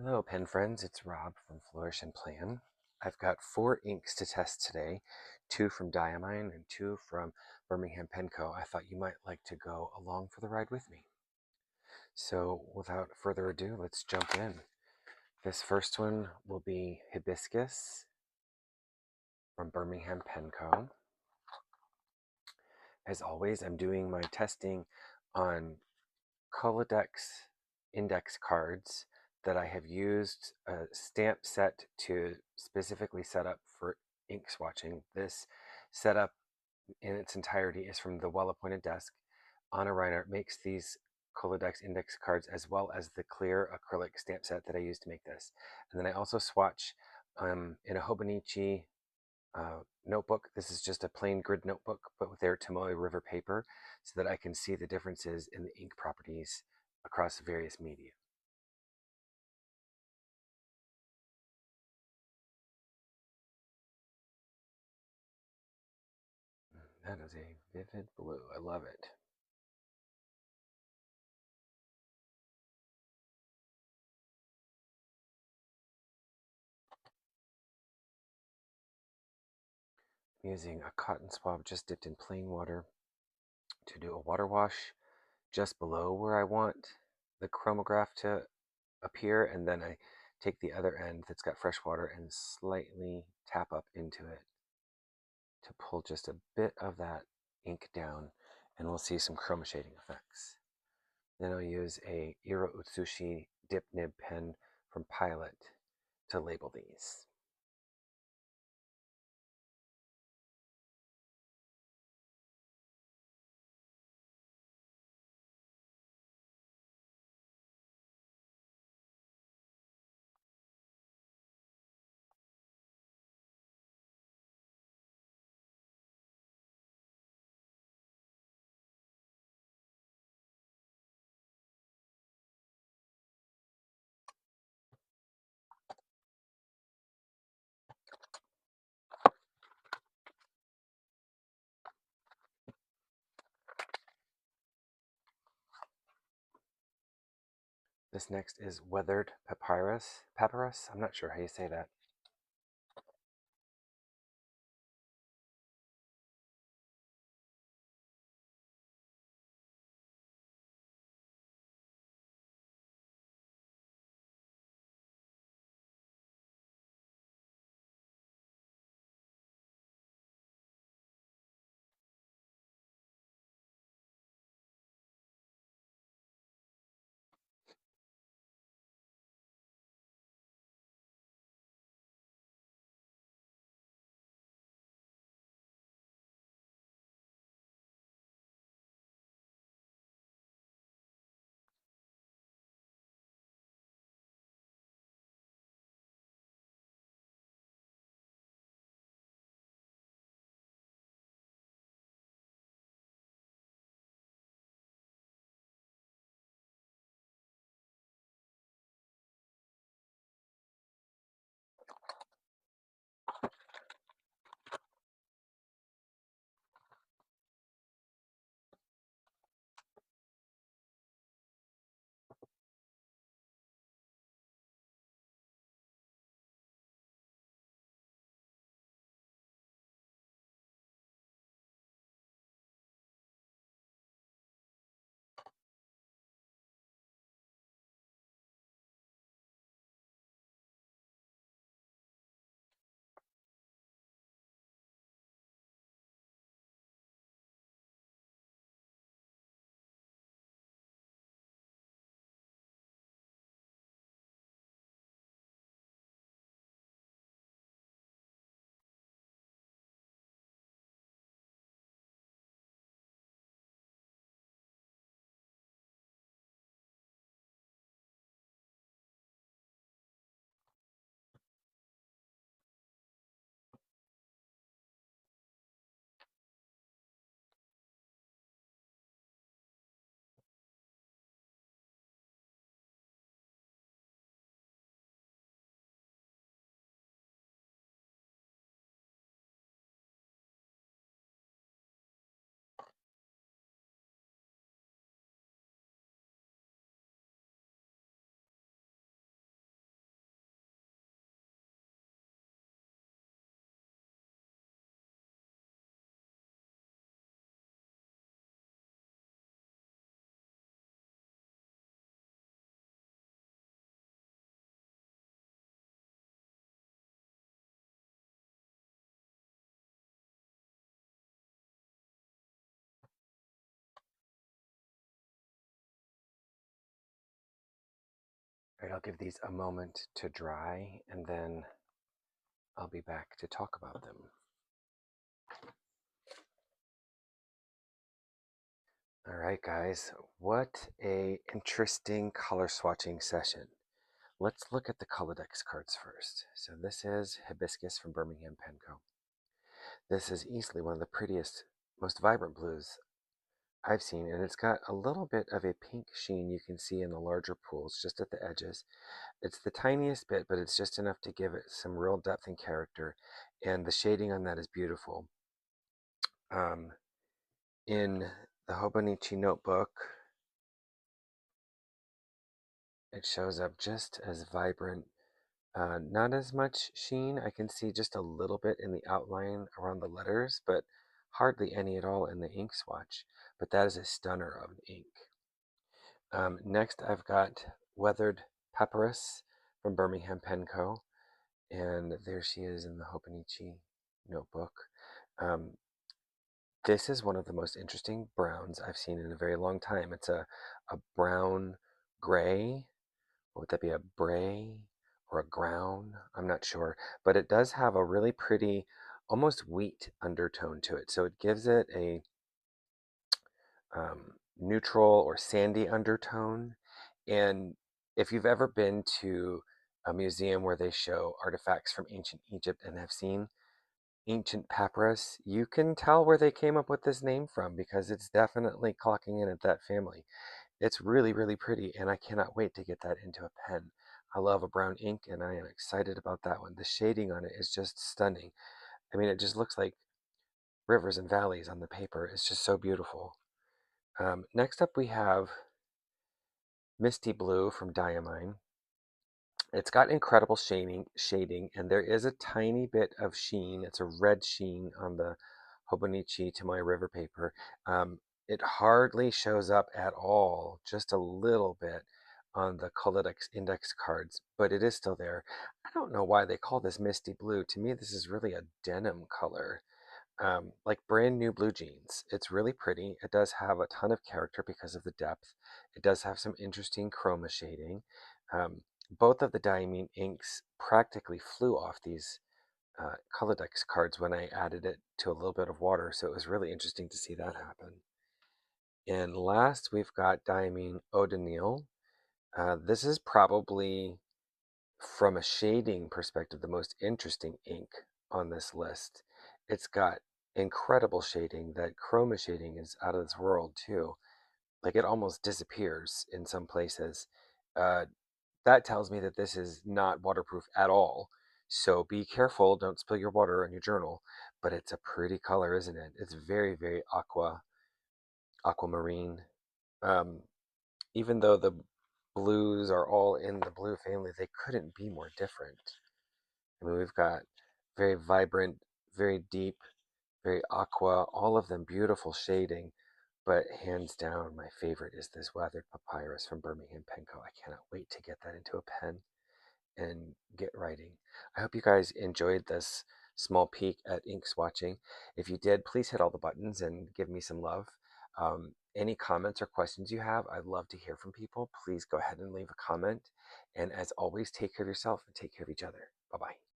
Hello, pen friends. It's Rob from Flourish and Plan. I've got 4 inks to test today, 2 from Diamine and 2 from Birmingham Pen Co. I thought you might like to go along for the ride with me. So, without further ado, let's jump in. This first one will be Hibiscus from Birmingham Pen Co. As always, I'm doing my testing on Colodex index cards that I have used a stamp set to specifically set up for ink swatching. This setup in its entirety is from the Well-Appointed Desk. Anna Reinhardt makes these Colodex index cards as well as the clear acrylic stamp set that I use to make this. And then I also swatch in a Hobonichi notebook. This is just a plain grid notebook, but with their Tomoe River paper so that I can see the differences in the ink properties across various media. That is a vivid blue. I love it. I'm using a cotton swab just dipped in plain water to do a water wash just below where I want the chromograph to appear, and then I take the other end that's got fresh water and slightly tap up into it to pull just a bit of that ink down, and we'll see some chroma shading effects. Then I'll use a Iro Utsushi dip nib pen from Pilot to label these. This next is Weathered Papyrus. I'm not sure how you say that. All right, I'll give these a moment to dry and then I'll be back to talk about them. All right, guys, what a interesting color swatching session. Let's look at the Colodex cards first. So this is Hibiscus from Birmingham Penco. This is easily one of the prettiest, most vibrant blues I've seen, and it's got a little bit of a pink sheen you can see in the larger pools just at the edges. It's the tiniest bit, but it's just enough to give it some real depth and character, and the shading on that is beautiful. Um, in the Hobonichi notebook, it shows up just as vibrant. Not as much sheen. I can see just a little bit in the outline around the letters, but hardly any at all in the ink swatch. But that is a stunner of an ink. Next, I've got Weathered Papyrus from Birmingham Penco, and there she is in the Hobonichi notebook. Um, this is one of the most interesting browns I've seen in a very long time. It's a brown gray. What would that be, a bray or a ground? I'm not sure, but it does have a really pretty, almost wheat undertone to it. So it gives it a neutral or sandy undertone. And if you've ever been to a museum where they show artifacts from ancient Egypt and have seen ancient papyrus, you can tell where they came up with this name from because it's definitely clocking in at that family. It's really, really pretty, and I cannot wait to get that into a pen. I love a brown ink, and I am excited about that one. The shading on it is just stunning. I mean, it just looks like rivers and valleys on the paper. It's just so beautiful. Next up, we have Misty Blue from Diamine. It's got incredible shading, and there is a tiny bit of sheen. It's a red sheen on the Hobonichi to my river paper. It hardly shows up at all, just a little bit on the Colodex index cards, but it is still there. I don't know why they call this misty blue. To me, this is really a denim color, like brand new blue jeans. It's really pretty. It does have a ton of character because of the depth. It does have some interesting chroma shading. Um, both of the diamine inks practically flew off these Colodex cards when I added it to a little bit of water, so it was really interesting to see that happen. And last, we've got diamine eau de Nil. This is probably, from a shading perspective, the most interesting ink on this list. It's got incredible shading. That chroma shading is out of this world too. Like it almost disappears in some places. Uh, that tells me that this is not waterproof at all. So be careful, don't spill your water on your journal. But it's a pretty color, isn't it? It's very, very aquamarine. Um, even though the blues are all in the blue family, they couldn't be more different. I mean, we've got very vibrant, very deep, very aqua, all of them beautiful shading. But hands down, my favorite is this Weathered Papyrus from Birmingham Penco. I cannot wait to get that into a pen and get writing. I hope you guys enjoyed this small peek at ink swatching. If you did, please hit all the buttons and give me some love. Any comments or questions you have, I'd love to hear from people. Please go ahead and leave a comment. And as always, take care of yourself and take care of each other. Bye bye.